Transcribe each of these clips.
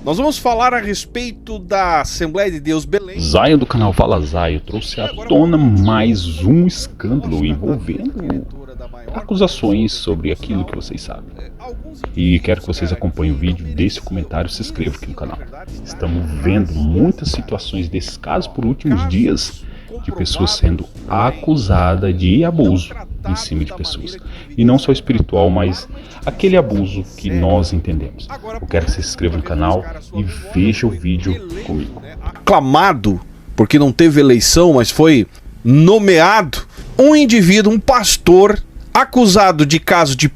Nós vamos falar a respeito da Assembleia de Deus Belém. Zaio do canal Fala Zaio trouxe à tona mais um escândalo envolvendo acusações sobre aquilo que vocês sabem. E quero que vocês acompanhem o vídeo, deixem o comentário e se inscrevam aqui no canal. Estamos vendo muitas situações desses casos por últimos dias de pessoas sendo acusadas de abuso em cima de pessoas. E não só espiritual, mas aquele abuso que nós entendemos. Eu quero que você se inscreva no canal e veja o vídeo comigo. Aclamado, porque não teve eleição, mas foi nomeado um indivíduo, um pastor, acusado de caso de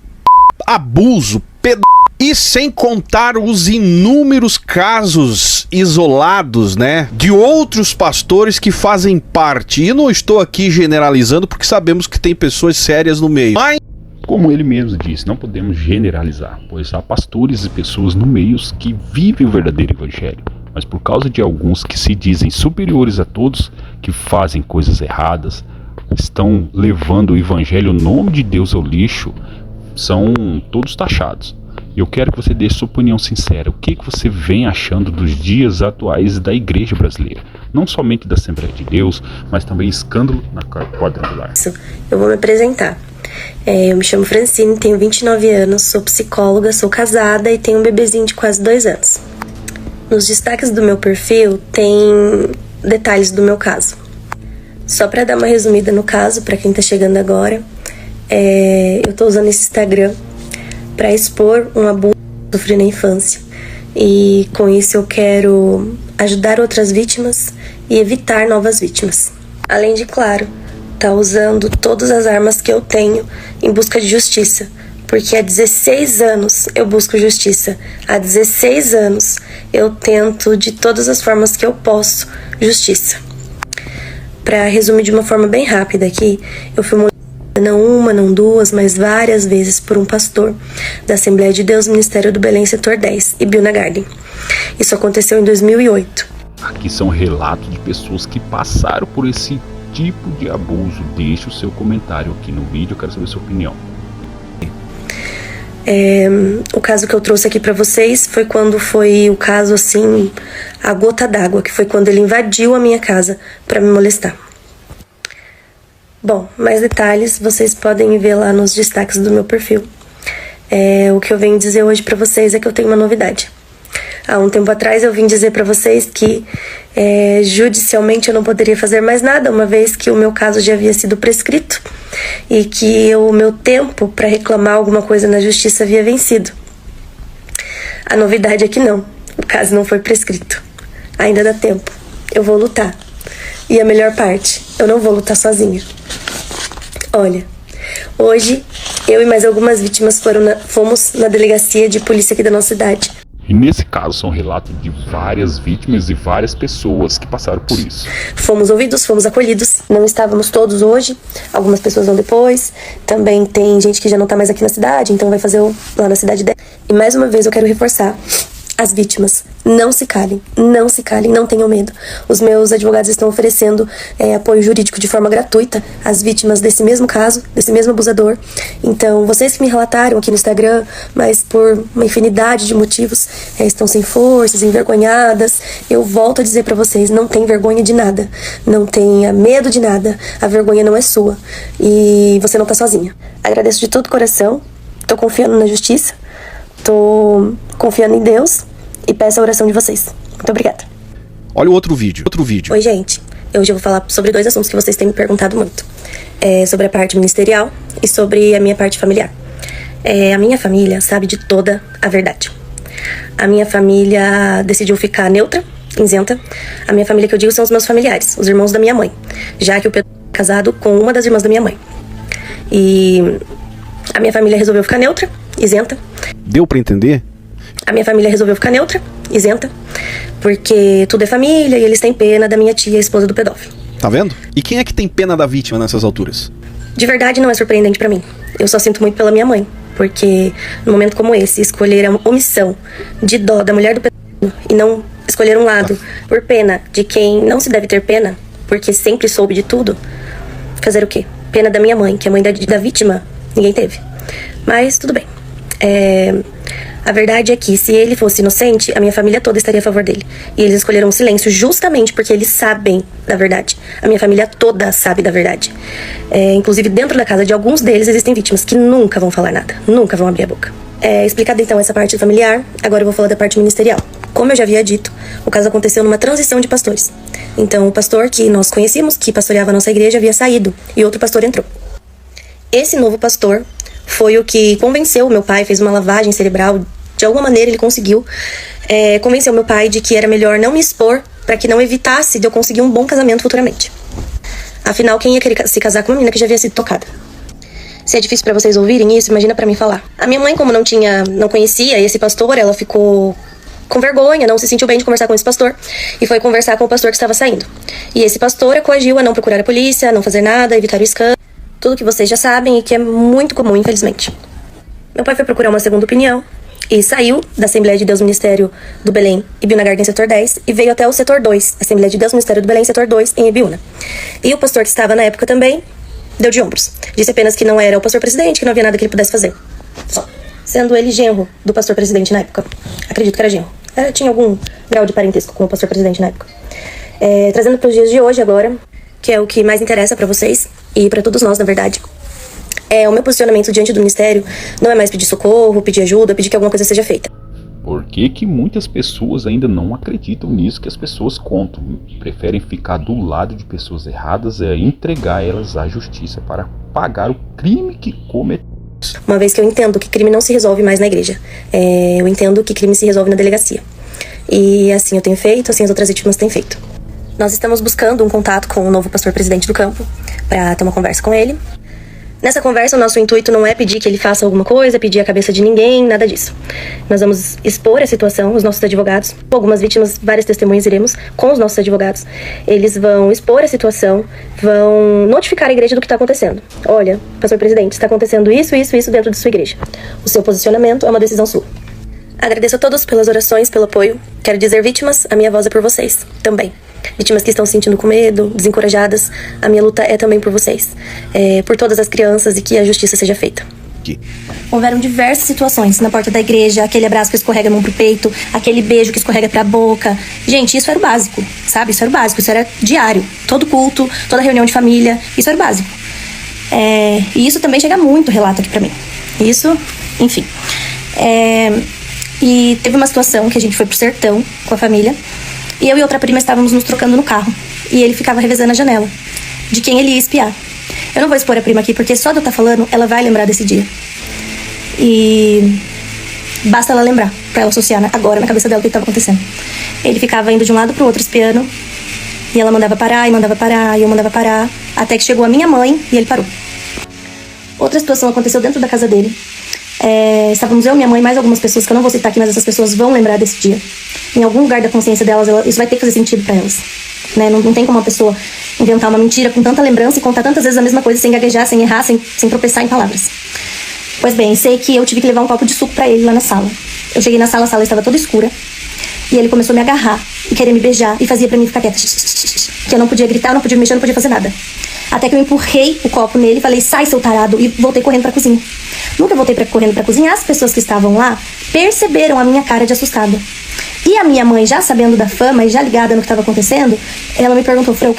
abuso, e sem contar os inúmeros casos isolados, né, de outros pastores que fazem parte. E não estou aqui generalizando porque sabemos que tem pessoas sérias no meio. Mas, como ele mesmo disse, não podemos generalizar, pois há pastores e pessoas no meio que vivem o verdadeiro evangelho. Mas por causa de alguns que se dizem superiores a todos, que fazem coisas erradas, estão levando o evangelho, o nome de Deus ao lixo, são todos taxados. Eu quero que você dê sua opinião sincera. O que você vem achando dos dias atuais da igreja brasileira? Não somente da Assembleia de Deus, mas também escândalo na quadrangular. Eu vou me apresentar. Eu me chamo Francine, tenho 29 anos, sou psicóloga, sou casada e tenho um bebezinho de quase 2 anos. Nos destaques do meu perfil tem detalhes do meu caso. Só para dar uma resumida no caso, para quem tá chegando agora, eu tô usando esse Instagram para expor um abuso que sofri na infância. E com isso eu quero ajudar outras vítimas e evitar novas vítimas. Além de, claro, tá usando todas as armas que eu tenho em busca de justiça. Porque há 16 anos eu busco justiça. Há 16 anos eu tento de todas as formas que eu posso justiça. Para resumir de uma forma bem rápida aqui, eu fui não uma, não duas, mas várias vezes por um pastor da Assembleia de Deus, Ministério do Belém, Setor 10 e Bilna Garden. Isso aconteceu em 2008. Aqui são relatos de pessoas que passaram por esse tipo de abuso. Deixe o seu comentário aqui no vídeo, eu quero saber a sua opinião. O caso que eu trouxe aqui pra vocês foi quando foi o caso, assim, a gota d'água, que foi quando ele invadiu a minha casa pra me molestar. Bom, mais detalhes vocês podem ver lá nos destaques do meu perfil. O que eu venho dizer hoje pra vocês é que eu tenho uma novidade. Há um tempo atrás eu vim dizer pra vocês que judicialmente eu não poderia fazer mais nada, uma vez que o meu caso já havia sido prescrito e que o meu tempo para reclamar alguma coisa na justiça havia vencido. A novidade é que não, o caso não foi prescrito. Ainda dá tempo, eu vou lutar. E a melhor parte, eu não vou lutar sozinha. Olha, hoje eu e mais algumas vítimas fomos na delegacia de polícia aqui da nossa cidade. E nesse caso são relatos de várias vítimas e várias pessoas que passaram por isso. Fomos ouvidos, fomos acolhidos. Não estávamos todos hoje, algumas pessoas vão depois. Também tem gente que já não tá mais aqui na cidade, então vai fazer lá na cidade dela. E mais uma vez eu quero reforçar: as vítimas, não se calem, não tenham medo. Os meus advogados estão oferecendo apoio jurídico de forma gratuita às vítimas desse mesmo caso, desse mesmo abusador. Então, vocês que me relataram aqui no Instagram, mas por uma infinidade de motivos, estão sem forças, envergonhadas, eu volto a dizer pra vocês, não tem vergonha de nada, não tenha medo de nada, a vergonha não é sua e você não tá sozinha. Agradeço de todo o coração, tô confiando na justiça, tô confiando em Deus e peço a oração de vocês. Muito obrigada. olha o outro vídeo. Oi, gente. Hoje eu vou falar sobre 2 assuntos que vocês têm me perguntado muito. Sobre a parte ministerial e sobre a minha parte familiar. A minha família sabe de toda a verdade. A minha família decidiu ficar neutra, isenta. A minha família que eu digo são os meus familiares, os irmãos da minha mãe. Já que o Pedro é casado com uma das irmãs da minha mãe. E a minha família resolveu ficar neutra, isenta. Deu pra entender? A minha família resolveu ficar neutra, isenta, porque tudo é família e eles têm pena da minha tia, esposa do pedófilo. Tá vendo? E quem é que tem pena da vítima nessas alturas? De verdade não é surpreendente pra mim. Eu só sinto muito pela minha mãe, porque num momento como esse, escolher a omissão de dó da mulher do pedófilo e não escolher um lado por pena de quem não se deve ter pena, porque sempre soube de tudo, fazer o quê? Pena da minha mãe, que a mãe da vítima ninguém teve. Mas tudo bem. A verdade é que, se ele fosse inocente, a minha família toda estaria a favor dele. E eles escolheram o silêncio justamente porque eles sabem da verdade. A minha família toda sabe da verdade. Inclusive, dentro da casa de alguns deles existem vítimas que nunca vão falar nada, nunca vão abrir a boca. Explicada então essa parte familiar, agora eu vou falar da parte ministerial. Como eu já havia dito, o caso aconteceu numa transição de pastores. Então, o pastor que nós conhecíamos, que pastoreava a nossa igreja, havia saído e outro pastor entrou. Esse novo pastor foi o que convenceu o meu pai, fez uma lavagem cerebral. De alguma maneira ele conseguiu convencer o meu pai de que era melhor não me expor para que não evitasse de eu conseguir um bom casamento futuramente. Afinal, quem ia querer se casar com uma menina que já havia sido tocada? Se é difícil para vocês ouvirem isso, imagina para mim falar. A minha mãe, como não conhecia esse pastor, ela ficou com vergonha, não se sentiu bem de conversar com esse pastor e foi conversar com o pastor que estava saindo. E esse pastor a coagiu a não procurar a polícia, a não fazer nada, evitar o escândalo. Tudo que vocês já sabem e que é muito comum, infelizmente. Meu pai foi procurar uma segunda opinião e saiu da Assembleia de Deus Ministério do Belém, Ibiúna Garden, setor 10, e veio até o setor 2, Assembleia de Deus Ministério do Belém, setor 2, em Ibiúna. E o pastor que estava na época também deu de ombros. Disse apenas que não era o pastor presidente, que não havia nada que ele pudesse fazer. Só. Sendo ele genro do pastor presidente na época. Acredito que era genro. Tinha algum grau de parentesco com o pastor presidente na época. Trazendo para os dias de hoje agora, que é o que mais interessa para vocês e para todos nós, na verdade. O meu posicionamento diante do ministério não é mais pedir socorro, pedir ajuda, pedir que alguma coisa seja feita. Por que muitas pessoas ainda não acreditam nisso que as pessoas contam? Preferem ficar do lado de pessoas erradas e entregar elas à justiça para pagar o crime que cometeram. Uma vez que eu entendo que crime não se resolve mais na igreja. Eu entendo que crime se resolve na delegacia. E assim eu tenho feito, assim as outras vítimas têm feito. Nós estamos buscando um contato com o novo pastor presidente do campo para ter uma conversa com ele. Nessa conversa, o nosso intuito não é pedir que ele faça alguma coisa, pedir a cabeça de ninguém, nada disso. Nós vamos expor a situação, os nossos advogados, algumas vítimas, várias testemunhas iremos com os nossos advogados. Eles vão expor a situação, vão notificar a igreja do que está acontecendo. Olha, pastor presidente, está acontecendo isso dentro de sua igreja. O seu posicionamento é uma decisão sua. Agradeço a todos pelas orações, pelo apoio. Quero dizer, vítimas, a minha voz é por vocês também. Vítimas que estão se sentindo com medo, desencorajadas, a minha luta é também por vocês. Por todas as crianças e que a justiça seja feita. Houveram diversas situações na porta da igreja, aquele abraço que escorrega a mão pro peito, aquele beijo que escorrega pra boca. Gente, isso era o básico, sabe? Isso era o básico, isso era diário. Todo culto, toda reunião de família, isso era o básico. E isso também chega muito relato aqui pra mim. Isso, enfim. E teve uma situação que a gente foi pro sertão com a família. E eu e outra prima estávamos nos trocando no carro. E ele ficava revezando a janela de quem ele ia espiar. Eu não vou expor a prima aqui, porque só de eu estar falando, ela vai lembrar desse dia. E basta ela lembrar, pra ela associar agora na cabeça dela o que estava acontecendo. Ele ficava indo de um lado pro outro espiando. E ela mandava parar, e eu mandava parar. Até que chegou a minha mãe e ele parou. Outra situação aconteceu dentro da casa dele. Estávamos eu, minha mãe, mais algumas pessoas que eu não vou citar aqui, mas essas pessoas vão lembrar desse dia. Em algum lugar da consciência delas, isso vai ter que fazer sentido pra elas. Não tem como uma pessoa inventar uma mentira com tanta lembrança e contar tantas vezes a mesma coisa sem gaguejar, sem errar, sem tropeçar em palavras. Pois bem, sei que eu tive que levar um copo de suco pra ele lá na sala. Eu cheguei na sala, a sala estava toda escura. E ele começou a me agarrar e querer me beijar e fazia pra mim ficar quieta. Que eu não podia gritar, eu não podia me mexer, eu não podia fazer nada. Até que eu empurrei o copo nele e falei, sai, seu tarado, e voltei correndo pra cozinha. Nunca voltei correndo pra cozinha. As pessoas que estavam lá perceberam a minha cara de assustada. E a minha mãe, já sabendo da fama e já ligada no que estava acontecendo, ela me perguntou, Fran,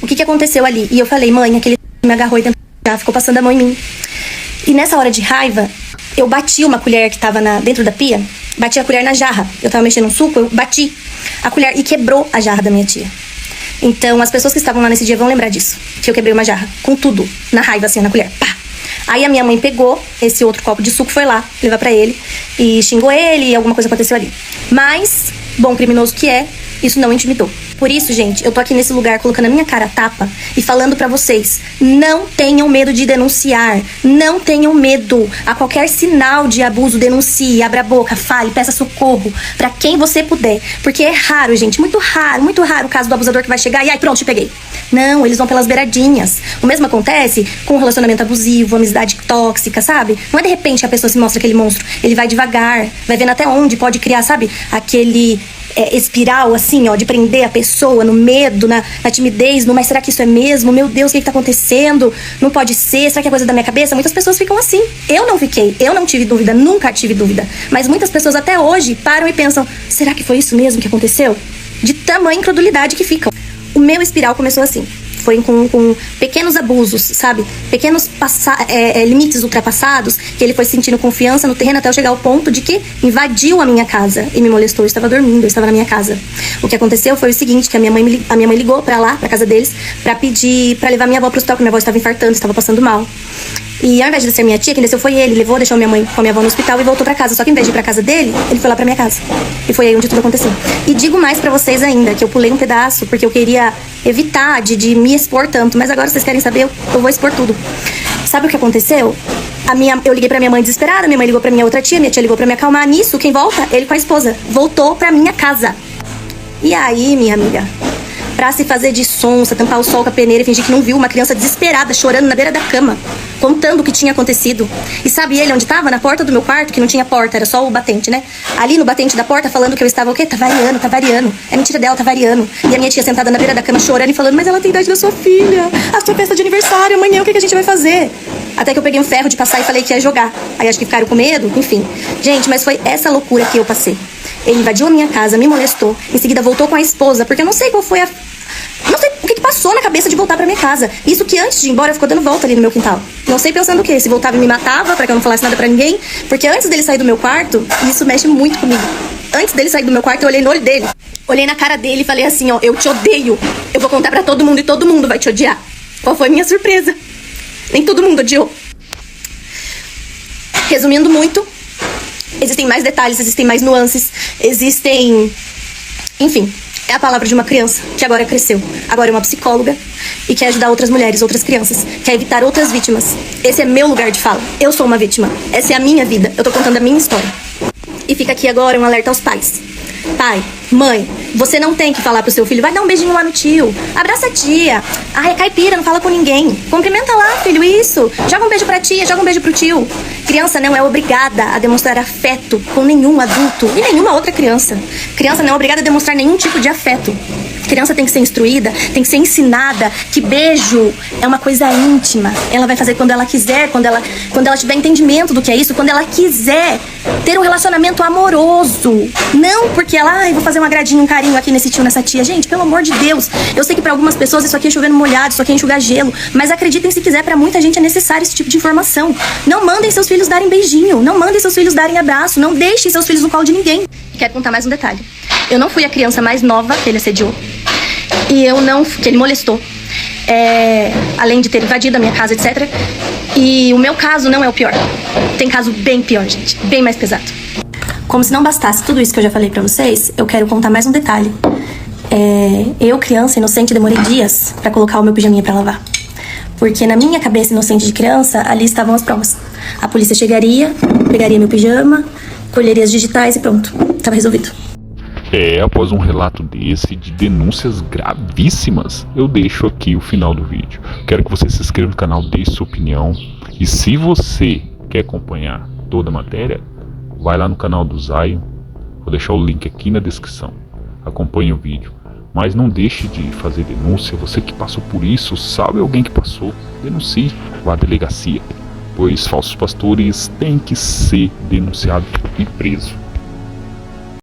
o que aconteceu ali? E eu falei, mãe, aquele me agarrou e já ficou passando a mão em mim. E nessa hora de raiva, eu bati uma colher que estava dentro da pia, bati a colher na jarra. Eu tava mexendo no suco, eu bati a colher e quebrou a jarra da minha tia. Então, as pessoas que estavam lá nesse dia vão lembrar disso, que eu quebrei uma jarra, com tudo, na raiva, assim, na colher, pá. Aí a minha mãe pegou esse outro copo de suco, foi lá levar pra ele e xingou ele e alguma coisa aconteceu ali. Mas, bom criminoso que é, isso não intimidou. Por isso, gente, eu tô aqui nesse lugar colocando a minha cara a tapa e falando pra vocês, não tenham medo de denunciar, não tenham medo. A qualquer sinal de abuso, denuncie, abra a boca, fale, peça socorro pra quem você puder. Porque é raro, gente, muito raro o caso do abusador que vai chegar e ai, pronto, te peguei. Não, eles vão pelas beiradinhas. O mesmo acontece com relacionamento abusivo, amizade tóxica, sabe? Não é de repente que a pessoa se mostra aquele monstro. Ele vai devagar, vai vendo até onde pode criar, sabe? Aquele espiral, assim, ó, de prender a pessoa no medo, na timidez, no mas será que isso é mesmo? Meu Deus, o que tá acontecendo? Não pode ser, será que é coisa da minha cabeça? Muitas pessoas ficam assim. Eu não fiquei, eu não tive dúvida, nunca tive dúvida. Mas muitas pessoas até hoje param e pensam, será que foi isso mesmo que aconteceu? De tamanha incredulidade que ficam. O meu espiral começou assim. Foi com pequenos abusos, sabe? Pequenos limites ultrapassados, que ele foi sentindo confiança no terreno até eu chegar ao ponto de que invadiu a minha casa e me molestou. Eu estava dormindo, eu estava na minha casa. O que aconteceu foi o seguinte, que a minha mãe ligou pra lá, pra casa deles, pra pedir, pra levar minha avó pro hospital, porque minha avó estava infartando, estava passando mal. E ao invés de descer minha tia, quem desceu foi ele, levou, deixou minha mãe com a minha avó no hospital e voltou pra casa. Só que ao invés de ir pra casa dele, ele foi lá pra minha casa. E foi aí onde tudo aconteceu. E digo mais pra vocês ainda, que eu pulei um pedaço, porque eu queria evitar de me expor tanto. Mas agora vocês querem saber, eu vou expor tudo. Sabe o que aconteceu? Eu liguei pra minha mãe desesperada, minha mãe ligou pra minha outra tia, minha tia ligou pra me acalmar. Nisso, quem volta? Ele com a esposa. Voltou pra minha casa. E aí, minha amiga, pra se fazer de sonsa, tampar o sol com a peneira e fingir que não viu, uma criança desesperada, chorando na beira da cama, contando o que tinha acontecido. E sabe ele onde tava? Na porta do meu quarto, que não tinha porta, era só o batente, né? Ali no batente da porta, falando que eu estava o quê? Tá variando. É mentira dela, tá variando. E a minha tia sentada na beira da cama, chorando e falando, mas ela tem idade da sua filha, a sua festa de aniversário, amanhã, o que a gente vai fazer? Até que eu peguei um ferro de passar e falei que ia jogar. Aí acho que ficaram com medo, enfim. Gente, mas foi essa loucura que eu passei. Ele invadiu a minha casa, me molestou, em seguida voltou com a esposa, porque eu não sei qual foi não sei o que passou na cabeça de voltar pra minha casa. Isso que antes de ir embora ficou dando volta ali no meu quintal. Não sei pensando o quê, se voltava e me matava pra que eu não falasse nada pra ninguém. Porque antes dele sair do meu quarto, isso mexe muito comigo. Antes dele sair do meu quarto, eu olhei no olho dele. Olhei na cara dele e falei assim, ó, eu te odeio. Eu vou contar pra todo mundo e todo mundo vai te odiar. Qual foi a minha surpresa? Nem todo mundo odiou. Resumindo muito, existem mais detalhes, existem mais nuances, enfim, é a palavra de uma criança que agora cresceu, agora é uma psicóloga e quer ajudar outras mulheres, outras crianças, quer evitar outras vítimas. Esse é meu lugar de fala, eu sou uma vítima, essa é a minha vida, eu tô contando a minha história. E fica aqui agora um alerta aos pais. Pai, mãe, você não tem que falar pro seu filho, vai dar um beijinho lá no tio, abraça a tia, é caipira, não fala com ninguém, cumprimenta lá, filho, isso, joga um beijo pra tia, joga um beijo pro tio. Criança não é obrigada a demonstrar afeto com nenhum adulto e nenhuma outra criança. Criança não é obrigada a demonstrar nenhum tipo de afeto. Criança tem que ser instruída, tem que ser ensinada que beijo é uma coisa íntima. Ela vai fazer quando ela quiser, quando ela tiver entendimento do que é isso, quando ela quiser ter um relacionamento amoroso. Não porque ela, vou fazer um agradinho, um carinho aqui nesse tio, nessa tia. Gente, pelo amor de Deus, eu sei que pra algumas pessoas isso aqui é chovendo molhado, isso aqui é enxugar gelo, mas acreditem se quiser, pra muita gente é necessário esse tipo de informação. Não mandem seus filhos darem beijinho, não mandem seus filhos darem abraço, não deixem seus filhos no colo de ninguém. E quero contar mais um detalhe. Eu não fui a criança mais nova que ele assediou. Que ele molestou, além de ter invadido a minha casa, etc. E o meu caso não é o pior. Tem caso bem pior, gente, bem mais pesado. Como se não bastasse tudo isso que eu já falei pra vocês, eu quero contar mais um detalhe. Eu, criança inocente, demorei dias pra colocar o meu pijaminha pra lavar. Porque na minha cabeça inocente de criança, ali estavam as provas. A polícia chegaria, pegaria meu pijama, colheria as digitais e pronto, tava resolvido. Após um relato desse, de denúncias gravíssimas, eu deixo aqui o final do vídeo. Quero que você se inscreva no canal, deixe sua opinião. E se você quer acompanhar toda a matéria, vai lá no canal do Zion. Vou deixar o link aqui na descrição. Acompanhe o vídeo. Mas não deixe de fazer denúncia. Você que passou por isso, sabe alguém que passou, denuncie, vá à delegacia. Pois falsos pastores têm que ser denunciados e presos.